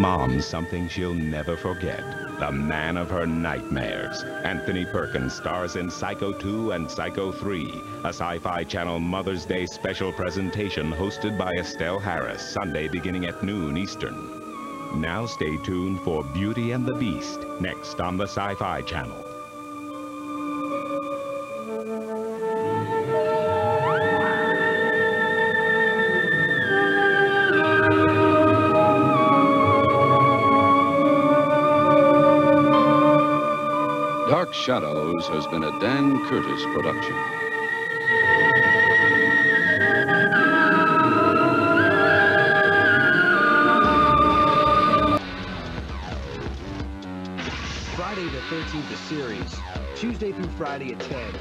mom something she'll never forget. The man of her nightmares. Anthony Perkins stars in Psycho 2 and Psycho 3, a Sci-Fi Channel Mother's Day special presentation hosted by Estelle Harris, Sunday beginning at noon Eastern. Now stay tuned for Beauty and the Beast, next on the Sci-Fi Channel. Dark Shadows has been a Dan Curtis production. Friday the 13th, the series. Tuesday through Friday at 10.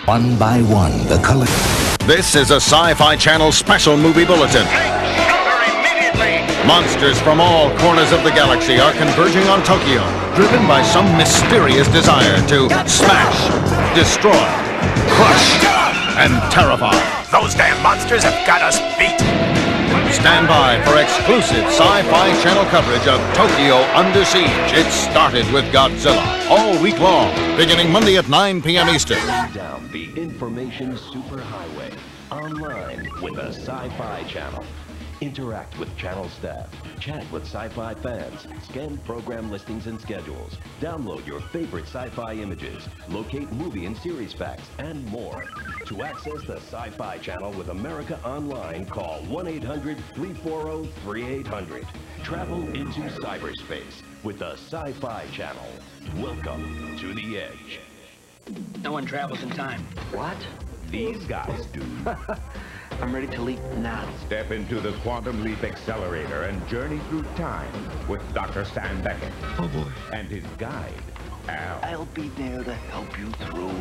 One by one, the color. This is a Sci-Fi Channel special movie bulletin. Monsters from all corners of the galaxy are converging on Tokyo, driven by some mysterious desire to smash, destroy, crush, and terrify. Those damn monsters have got us beat. Stand by for exclusive Sci-Fi Channel coverage of Tokyo Under Siege. It started with Godzilla all week long, beginning Monday at 9 p.m. Eastern. Down the information superhighway, online with the Sci-Fi Channel. Interact with channel staff, chat with sci-fi fans, scan program listings and schedules, download your favorite sci-fi images, locate movie and series facts, and more. To access the Sci-Fi Channel with America Online, call 1-800-340-3800. Travel into cyberspace with the Sci-Fi Channel. Welcome to the Edge. No one travels in time. What? These guys do. I'm ready to leap now. Step into the Quantum Leap Accelerator and journey through time with Dr. Stan Beckett. Oh boy. And his guide, Al. I'll be there to help you through.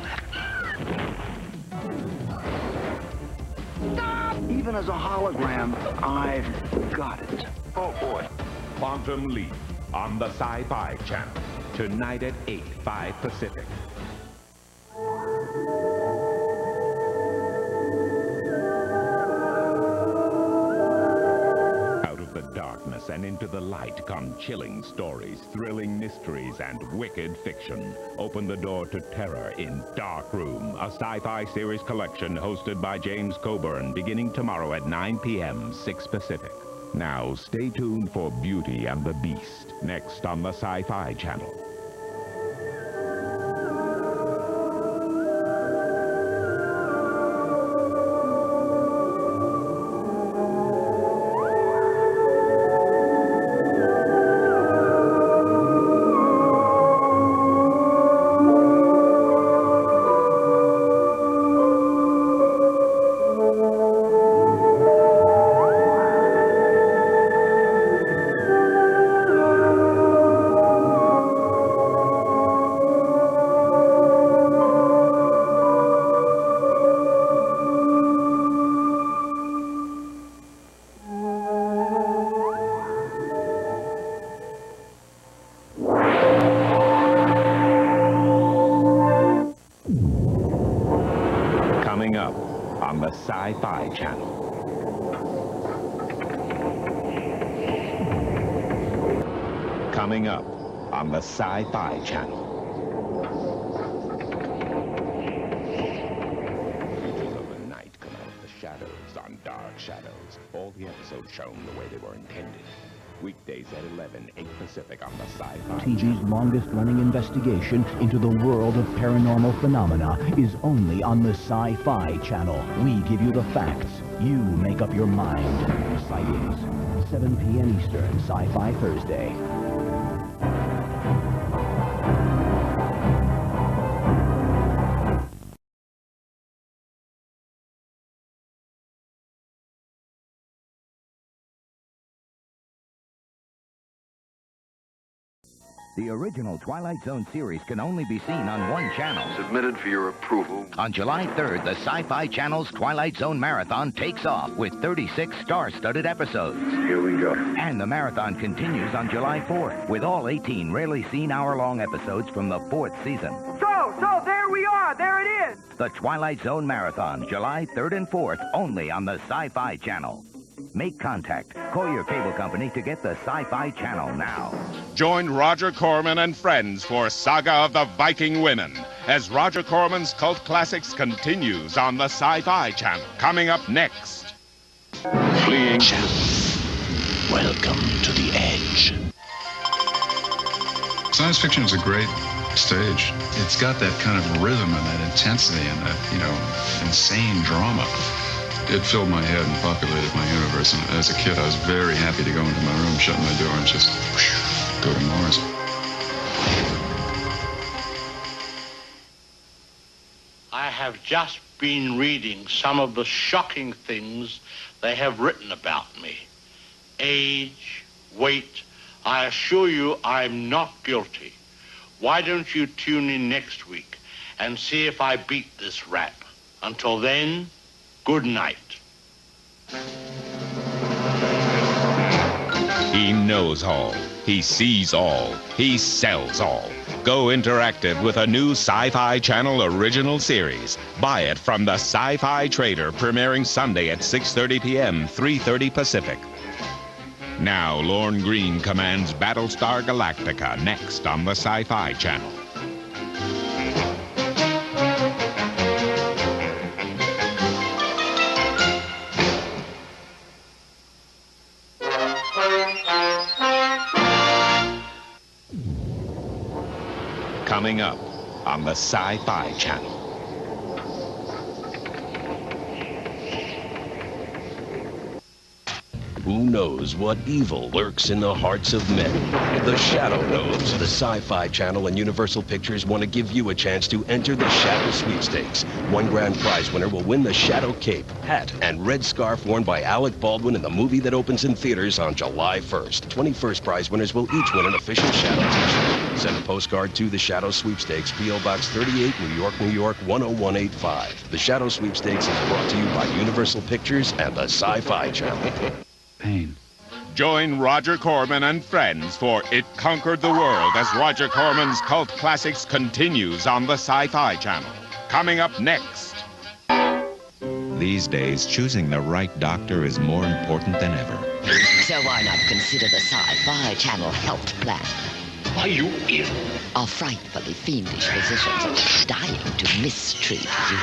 Even as a hologram, I've got it. Oh boy. Quantum Leap on the Sci-Fi Channel. Tonight at 8, 5 Pacific. Darkness and into the light come chilling stories, thrilling mysteries, and wicked fiction. Open the door to terror in Dark Room, a sci-fi series collection hosted by James Coburn, beginning tomorrow at 9 p.m., 6 Pacific. Now, stay tuned for Beauty and the Beast, next on the Sci-Fi Channel. Coming up on the Sci-Fi Channel. Coming up on the Sci-Fi Channel. Creatures of the night come out of the shadows on Dark Shadows. All the episodes shown the way they were intended. Weekdays at 11, 8 Pacific on the Sci-Fi TV's longest-running investigation into the world of paranormal phenomena is only on the Sci-Fi Channel. We give you the facts. You make up your mind. Sightings, 7 p.m. Eastern, Sci-Fi Thursday. The original Twilight Zone series can only be seen on one channel. Submitted for your approval. On July 3rd, the Sci-Fi Channel's Twilight Zone Marathon takes off with 36 star-studded episodes. Here we go. And the marathon continues on July 4th with all 18 rarely seen hour-long episodes from the 4th season. So there we are. There it is. The Twilight Zone Marathon, July 3rd and 4th, only on the Sci-Fi Channel. Make contact. Call your cable company to get the Sci-Fi Channel now. Join Roger Corman and friends for Saga of the Viking Women as Roger Corman's Cult Classics continues on the Sci-Fi Channel. Coming up next. Fleeing. Welcome to the edge. Science fiction is a great stage. It's got that kind of rhythm and that intensity and that, insane drama. It filled my head and populated my universe. And as a kid, I was very happy to go into my room, shut my door, and just go to Mars. I have just been reading some of the shocking things they have written about me. Age, weight. I assure you I'm not guilty. Why don't you tune in next week and see if I beat this rap? Until then, good night. He knows all. He sees all. He sells all. Go interactive with a new Sci-Fi Channel original series. Buy it from the Sci-Fi Trader, premiering Sunday at 6:30 p.m., 3:30 Pacific. Now, Lorne Greene commands Battlestar Galactica next on the Sci-Fi Channel. Coming up on the Sci-Fi Channel. Who knows what evil lurks in the hearts of men? The Shadow knows. The Sci-Fi Channel and Universal Pictures want to give you a chance to enter the Shadow Sweepstakes. One grand prize winner will win the Shadow Cape, hat, and red scarf worn by Alec Baldwin in the movie that opens in theaters on July 1st. 21st prize winners will each win an official Shadow t-shirt. Send a postcard to the Shadow Sweepstakes, P.O. Box 38, New York, New York, 10185. The Shadow Sweepstakes is brought to you by Universal Pictures and the Sci-Fi Channel. Pain. Join Roger Corman and friends for It Conquered the World as Roger Corman's Cult Classics continues on the Sci-Fi Channel. Coming up next. These days, choosing the right doctor is more important than ever. So why not consider the Sci-Fi Channel health plan? Are you ill? Our frightfully fiendish physicians dying to mistreat you.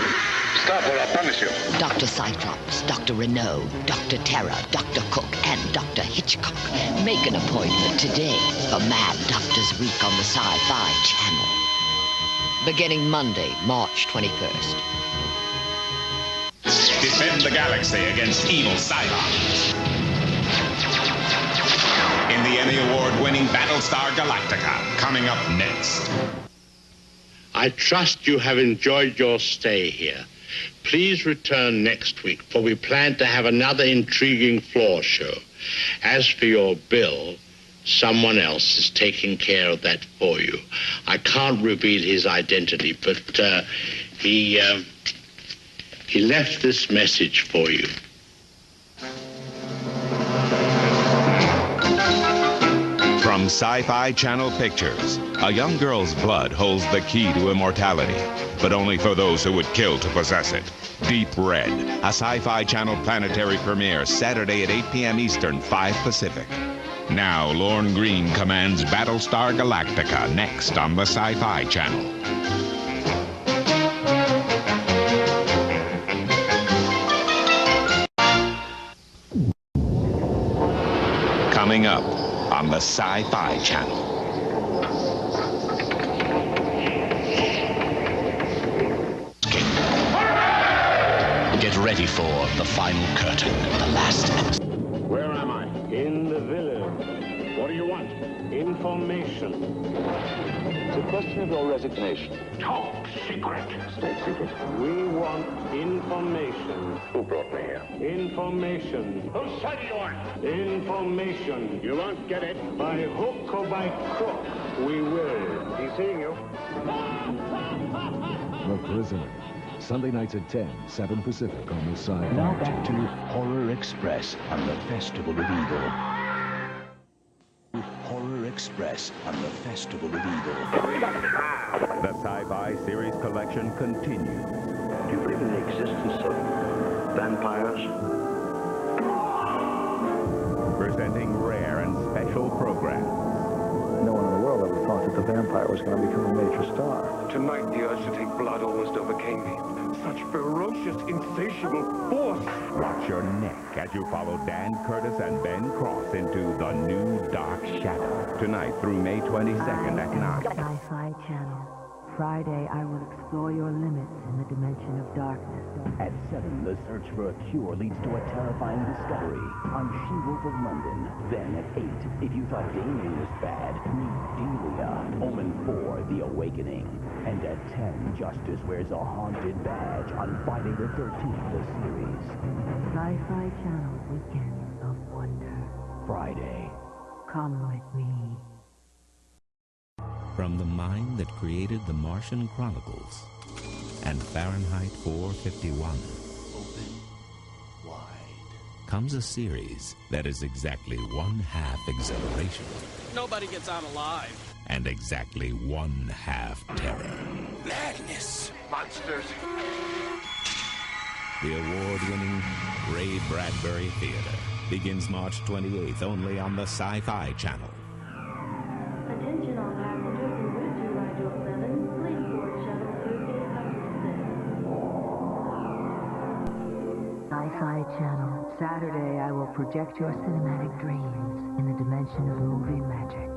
Stop or I'll punish you. Dr. Cyclops, Dr. Renault, Dr. Terra, Dr. Cook, and Dr. Hitchcock. Make an appointment today for Mad Doctors Week on the Sci-Fi Channel. Beginning Monday, March 21st. Defend the galaxy against evil Cylons. In the Emmy Award-winning Battlestar Galactica, coming up next. I trust you have enjoyed your stay here. Please return next week, for we plan to have another intriguing floor show. As for your bill, someone else is taking care of that for you. I can't reveal his identity, but he left this message for you. From Sci-Fi Channel Pictures, a young girl's blood holds the key to immortality, but only for those who would kill to possess it. Deep Red, a Sci-Fi Channel planetary premiere, Saturday at 8 p.m. Eastern, 5 Pacific. Now, Lorne Greene commands Battlestar Galactica next on the Sci-Fi Channel. Coming up on the Sci-Fi Channel. Get ready for the final curtain, the last episode. Where am I? In the village. What do you want? Information. It's a question of your resignation. Talk secret. Stay secret. We want information. Who brought me here? Information. Whose side are you on? Information. You won't get it. By hook or by crook, we will. He's seeing you. The Prisoner. Sunday nights at 10, 7 Pacific on the Sci-Fi. Now back to Horror Express on the Festival of Evil. Horror Express on the Festival of Evil. The Sci-Fi Series Collection continues. Do you believe in the existence of vampires? presenting rare and special programs. No one in the world ever thought that the vampire was going to become a major star. Tonight, the urge to take blood almost overcame me. Such ferocious, insatiable force. Watch your neck as you follow Dan Curtis and Ben Cross into The New Dark Shadow. Tonight through May 22nd at 9. Sci-Fi Channel. Friday, I will explore your limits in the dimension of darkness. At 7, the search for a cure leads to a terrifying discovery on She-Wolf of London. Then at 8, if you thought Damien was bad, meet Delia, Omen 4, The Awakening. And at 10, Justice wears a haunted badge on Friday the 13th, the series. Sci-Fi Channel Weekend of Wonder. Friday. Come with me. From the mind that created The Martian Chronicles and Fahrenheit 451 comes a series that is exactly one-half exhilaration. Nobody gets out alive. And exactly one-half terror. Madness. Monsters. The award-winning Ray Bradbury Theater begins March 28th only on the Sci-Fi Channel. Attention all passengers in route to Rigel 7, please board shuttle 3806. Sci-Fi Channel. Saturday, I will project your cinematic dreams in the dimension of movie magic.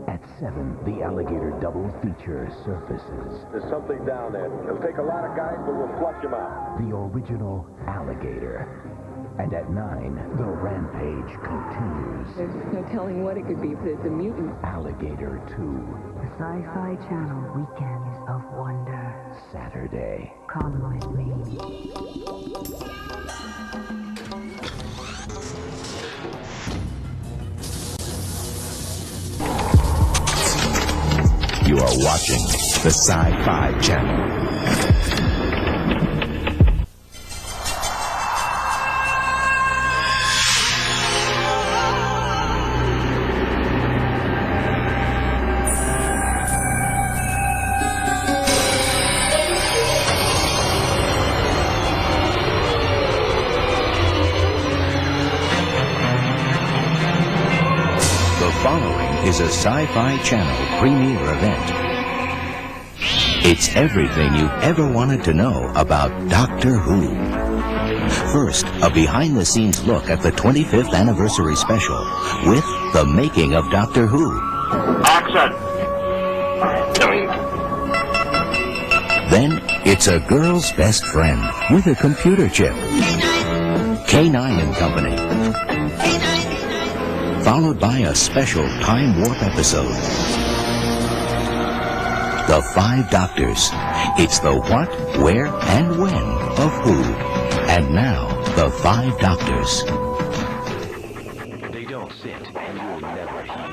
At 7, the Alligator double feature surfaces. There's something down there. It'll take a lot of guys, but we'll flush them out. The original Alligator. And at 9, the rampage continues. There's no telling what it could be, but it's a mutant. Alligator 2. The Sci-Fi Channel Weekends of Wonder. Saturday. Come with me. You are watching the Sci-Fi Channel. The following is a Sci-Fi Channel premiere event. It's everything you've ever wanted to know about Doctor Who. First, a behind-the-scenes look at the 25th anniversary special with the making of Doctor Who. Action! Then, it's a girl's best friend with a computer chip. K9 and Company. Followed by a special time warp episode. The Five Doctors. It's the what, where, and when of Who. And now, the Five Doctors. They don't sit, and you'll never heal.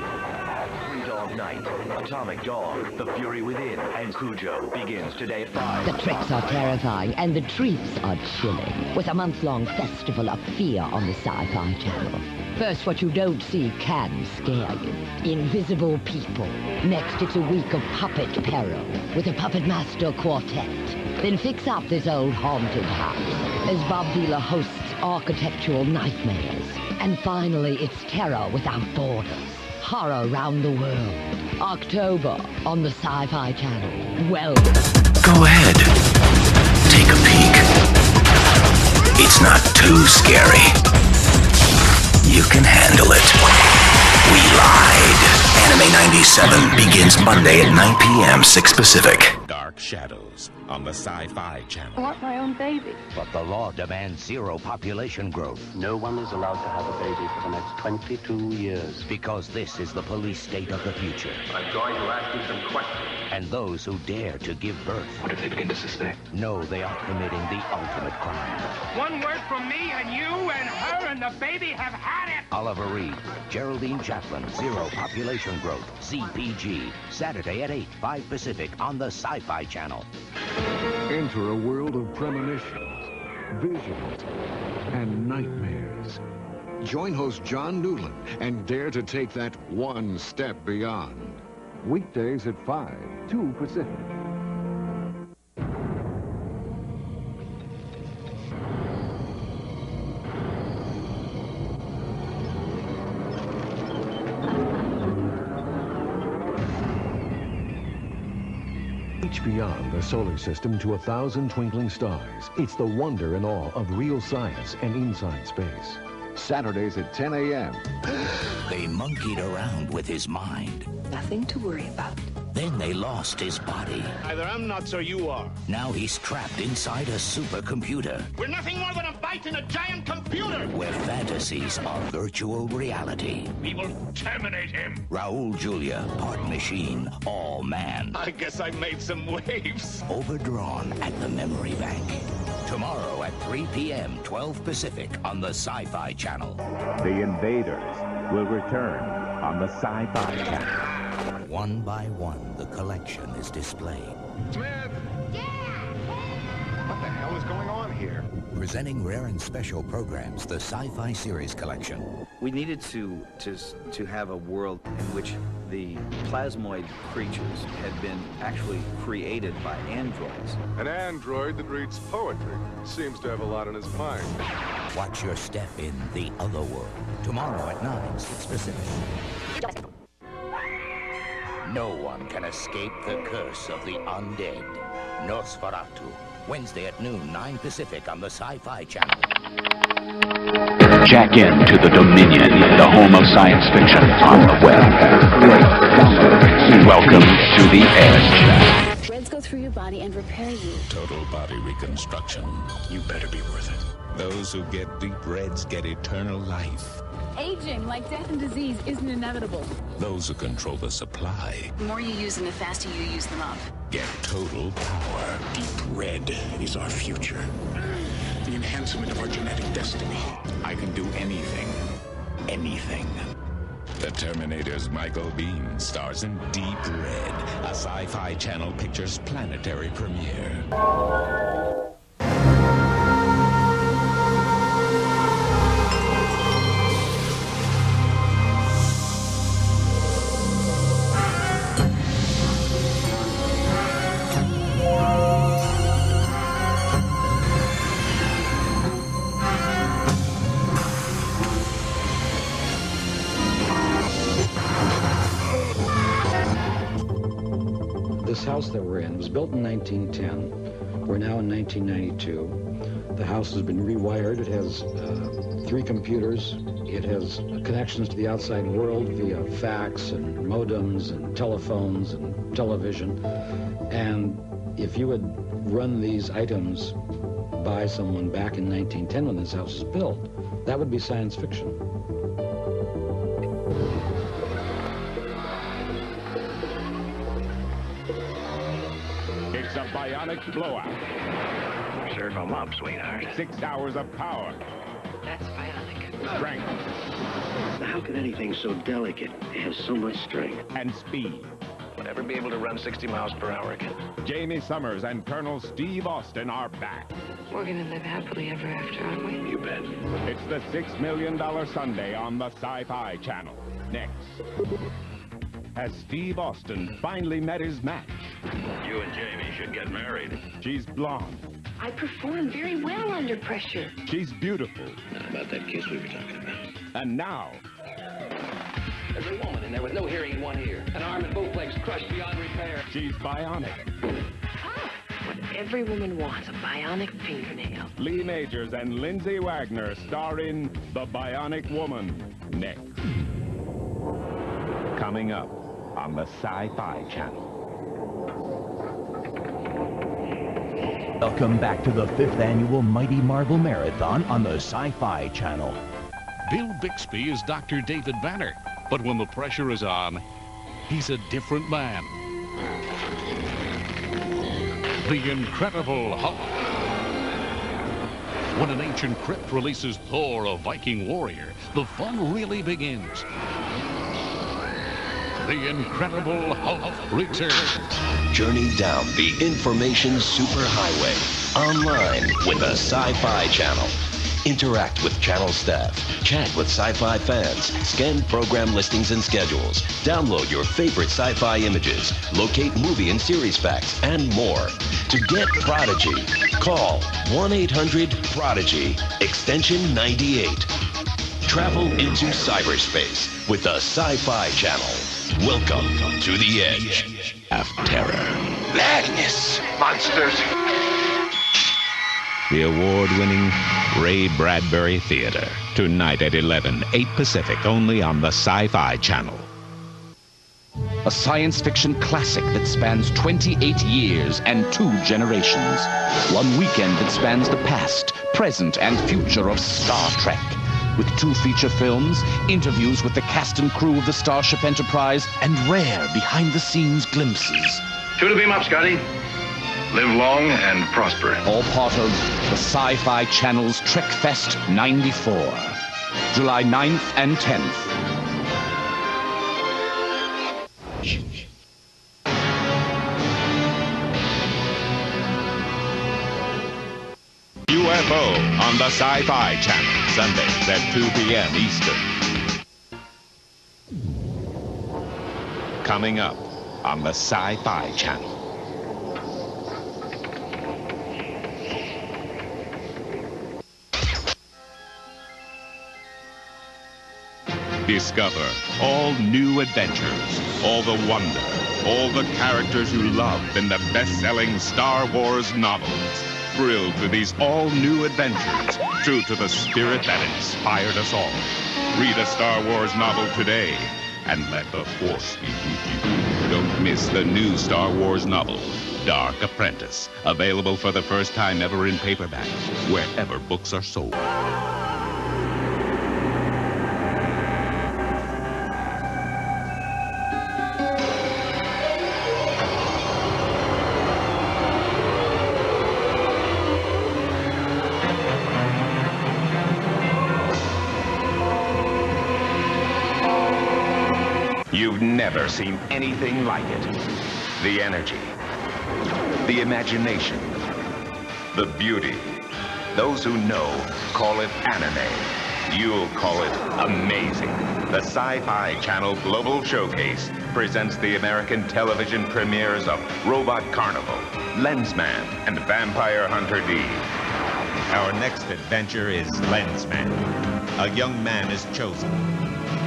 Three Dog Night, Atomic Dog, The Fury Within, and Cujo begins today at 5. The tricks are terrifying, and the treats are chilling. With a month-long festival of fear on the Sci-Fi Channel. First, what you don't see can scare you. Invisible people. Next, it's a week of puppet peril with a puppet master quartet. Then fix up this old haunted house as Bob Vila hosts architectural nightmares. And finally, it's terror without borders. Horror round the world. October on the Sci-Fi Channel. Well, go ahead. Take a peek. It's not too scary. You can handle it. We lied. Anime 97 begins Monday at 9 p.m. 6 Pacific. Dark Shadows on the Sci-Fi Channel. I want my own baby. But the law demands zero population growth. No one is allowed to have a baby for the next 22 years. Because this is the police state of the future. I'm going to ask you some questions. And those who dare to give birth. What if they begin to suspect? Know they are committing the ultimate crime. One word from me and you and her and the baby have had it! Oliver Reed, Geraldine Chaplin, Zero Population Growth, CPG. Saturday at 8, 5 Pacific on the Sci-Fi Channel. Enter a world of premonitions, visions, and nightmares. Join host John Newland and dare to take that one step beyond. Weekdays at 5, 2 Pacific. Reach beyond the solar system to 1,000 twinkling stars. It's the wonder and awe of real science and inside space. Saturdays at 10 a.m. They monkeyed around with his mind. Nothing to worry about. Then they lost his body. Either I'm nuts or you are. Now he's trapped inside a supercomputer We're nothing more than a bite in a giant computer. where fantasies are virtual reality. We will terminate him. Raul Julia, part machine, all man. I guess I made some waves. Overdrawn at the memory bank. Tomorrow at 3 p.m., 12 Pacific on the Sci-Fi Channel. The Invaders will return on the Sci-Fi Channel. One by one, the collection is displayed. Smith! What the hell is going on here? Presenting rare and special programs, the Sci-Fi Series Collection. We needed to have a world in which the plasmoid creatures had been actually created by androids. An android that reads poetry. Seems to have a lot on his mind. Watch your step in the other world. Tomorrow at 9, 6 Pacific. No one can escape the curse of the undead. Nosferatu. Wednesday at noon, 9 Pacific on the Sci-Fi Channel. Jack in to the Dominion, the home of science fiction on the web. Welcome to the Edge. Threads go through your body and repair you. Total body reconstruction. You better be worth it. Those who get deep reds get eternal life. Aging, like death and disease, isn't inevitable. Those who control the supply The more you use them, the faster you use them up. get total power. Deep red is our future. The enhancement of our genetic destiny. I can do anything. Anything. The Terminator's Michael Biehn stars in Deep Red, a Sci-Fi Channel Pictures planetary premiere. This house that we're in was built in 1910. We're now in 1992. The house has been rewired. It has 3 computers. It has connections to the outside world via fax and modems and telephones and television. And if you had run these items by someone back in 1910 when this house was built, that would be science fiction. It's a bionic blowout. Serve 'em up, sweetheart. 6 hours of power. That's bionic. Strength. How can anything so delicate have so much strength? And speed. Will ever be able to run 60 miles per hour again? Jamie Summers and Colonel Steve Austin are back. We're gonna live happily ever after, aren't we? You bet. It's the $6 million Sunday on the Sci-Fi Channel. Next. Has Steve Austin finally met his match? You and Jamie should get married. She's blonde. I perform very well under pressure. She's beautiful. How about that kiss we were talking about? And now, There's a woman, and there was no hearing in one ear. An arm and both legs crushed beyond repair. she's bionic. What every woman wants, a bionic fingernail. Lee Majors and Lindsay Wagner star in The Bionic Woman. Next. Coming up on the Sci-Fi Channel. Welcome back to the 5th annual Mighty Marvel Marathon on the Sci-Fi Channel. Bill Bixby is Dr. David Banner, but when the pressure is on, he's a different man. The Incredible Hulk. When an ancient crypt releases Thor, a Viking warrior, the fun really begins. The Incredible Hulk returns. Journey down the information superhighway. Online with the Sci-Fi Channel. Interact with channel staff. Chat with sci-fi fans. Scan program listings and schedules. Download your favorite sci-fi images. Locate movie and series facts and more. To get Prodigy, call 1-800-PRODIGY, extension 98. Travel into cyberspace with the Sci-Fi Channel. Welcome to the Edge. of terror. Madness! Monsters! The award-winning Ray Bradbury Theater. Tonight at 11, 8 Pacific, only on the Sci-Fi Channel. A science fiction classic that spans 28 years and 2 generations. One weekend that spans the past, present, and future of Star Trek. With 2 feature films, interviews with the cast and crew of the Starship Enterprise, and rare behind-the-scenes glimpses. 2 to beam up, Scotty. Live long and prosper. All part of the Sci-Fi Channel's Trek Fest 94. July 9th and 10th. UFO on the Sci-Fi Channel, Sundays at 2 p.m. Eastern. Coming up on the Sci-Fi Channel. Discover all new adventures, all the wonder, all the characters you loved in the best-selling Star Wars novels. Thrilled to these all-new adventures, true to the spirit that inspired us all. Read a Star Wars novel today, and let the Force be with you. Don't miss the new Star Wars novel, Dark Apprentice, available for the first time ever in paperback, wherever books are sold. You've never seen anything like it. The energy, the imagination, the beauty. Those who know call it anime. You'll call it amazing. The Sci-Fi Channel Global Showcase presents the American television premieres of Robot Carnival, Lensman, and Vampire Hunter D. Our next adventure is Lensman. A young man is chosen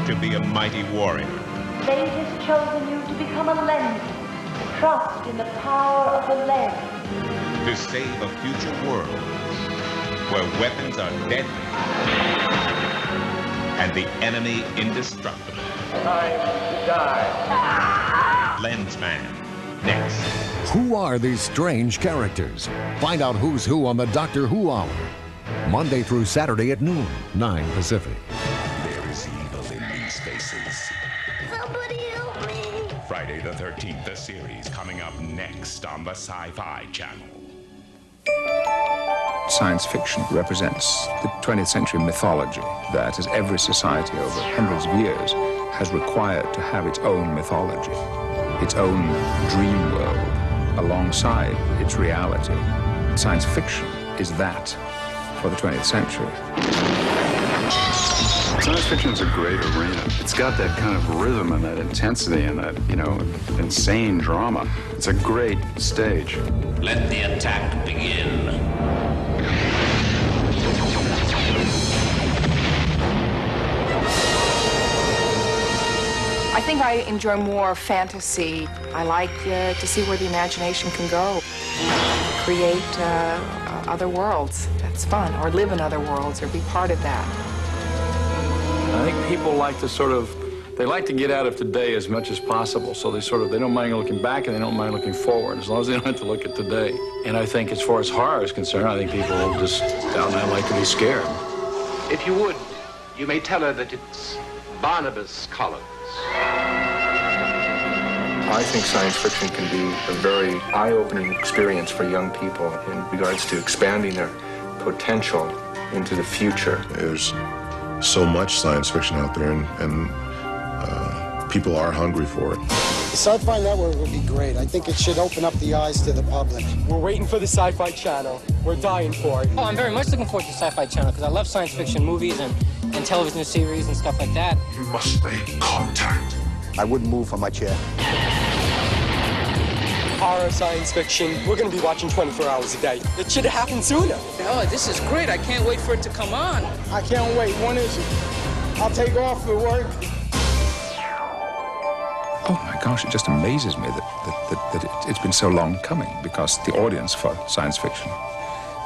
to be a mighty warrior. Fate has chosen you to become a lens. Trust in the power of the lens. To save a future world where weapons are deadly and the enemy indestructible. Time to die. Lensman, next. Who are these strange characters? Find out who's who on the Doctor Who Hour. Monday through Saturday at noon, 9 Pacific. There is evil in these faces. Somebody help me. Friday the 13th, the series coming up next on the Sci-Fi Channel. Science fiction represents the 20th century mythology that, as every society over hundreds of years, has required to have its own mythology, its own dream world, alongside its reality. Science fiction is that for the 20th century. Science fiction is a great arena. It's got that kind of rhythm and that intensity and that, insane drama. It's a great stage. Let the attack begin. I think I enjoy more fantasy. I like to see where the imagination can go. Create other worlds. That's fun. Or live in other worlds or be part of that. I think people like to they like to get out of today as much as possible. So they don't mind looking back and they don't mind looking forward, as long as they don't have to look at today. And I think as far as horror is concerned, I think people will just down and like to be scared. If you would, you may tell her that it's Barnabas Collins. I think science fiction can be a very eye-opening experience for young people in regards to expanding their potential into the future. There's so much science fiction out there, and people are hungry for it. The Sci-Fi Network would be great. I think it should open up the eyes to the public. We're waiting for the Sci-Fi Channel. We're dying for it. Oh, I'm very much looking forward to the Sci-Fi Channel because I love science fiction movies and television series and stuff like that. You must make contact. I wouldn't move from my chair. Horror, science fiction. We're going to be watching 24 hours a day. It should have happened sooner. Oh, this is great. I can't wait for it to come on. I can't wait. When is it? I'll take off for work. Oh, my God. gosh, it just amazes me that it's been so long coming, because the audience for science fiction,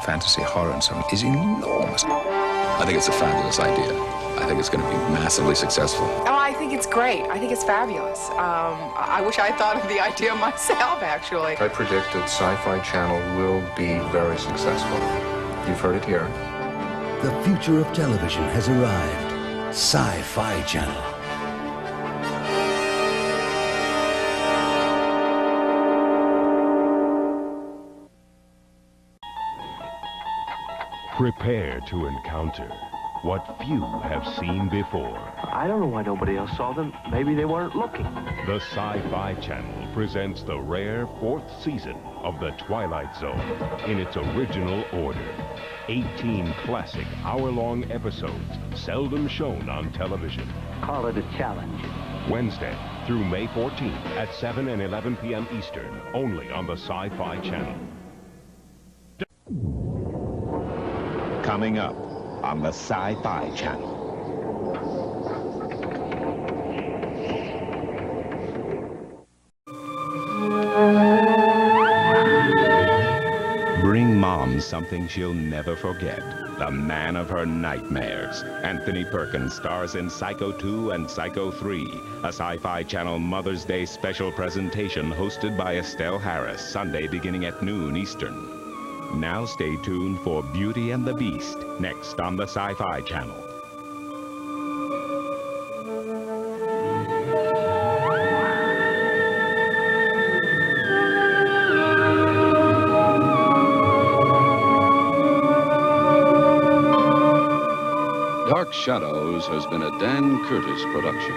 fantasy, horror, and so on is enormous. I think it's a fabulous idea. I think it's going to be massively successful. Oh, I think it's great. I think it's fabulous. I wish I thought of the idea myself, actually. I predict that Sci-Fi Channel will be very successful. You've heard it here. The future of television has arrived. Sci-Fi Channel. Prepare to encounter what few have seen before. I don't know why nobody else saw them. Maybe they weren't looking. The Sci-Fi Channel presents the rare 4th season of The Twilight Zone in its original order. 18 classic hour-long episodes seldom shown on television. Call it a challenge. Wednesday through May 14th at 7 and 11 p.m. Eastern, only on the Sci-Fi Channel. Coming up on the Sci-Fi Channel. Bring Mom something she'll never forget. The man of her nightmares. Anthony Perkins stars in Psycho 2 and Psycho 3, a Sci-Fi Channel Mother's Day special presentation hosted by Estelle Harris, Sunday beginning at noon Eastern. Now stay tuned for Beauty and the Beast, next on the Sci-Fi Channel. Dark Shadows has been a Dan Curtis production.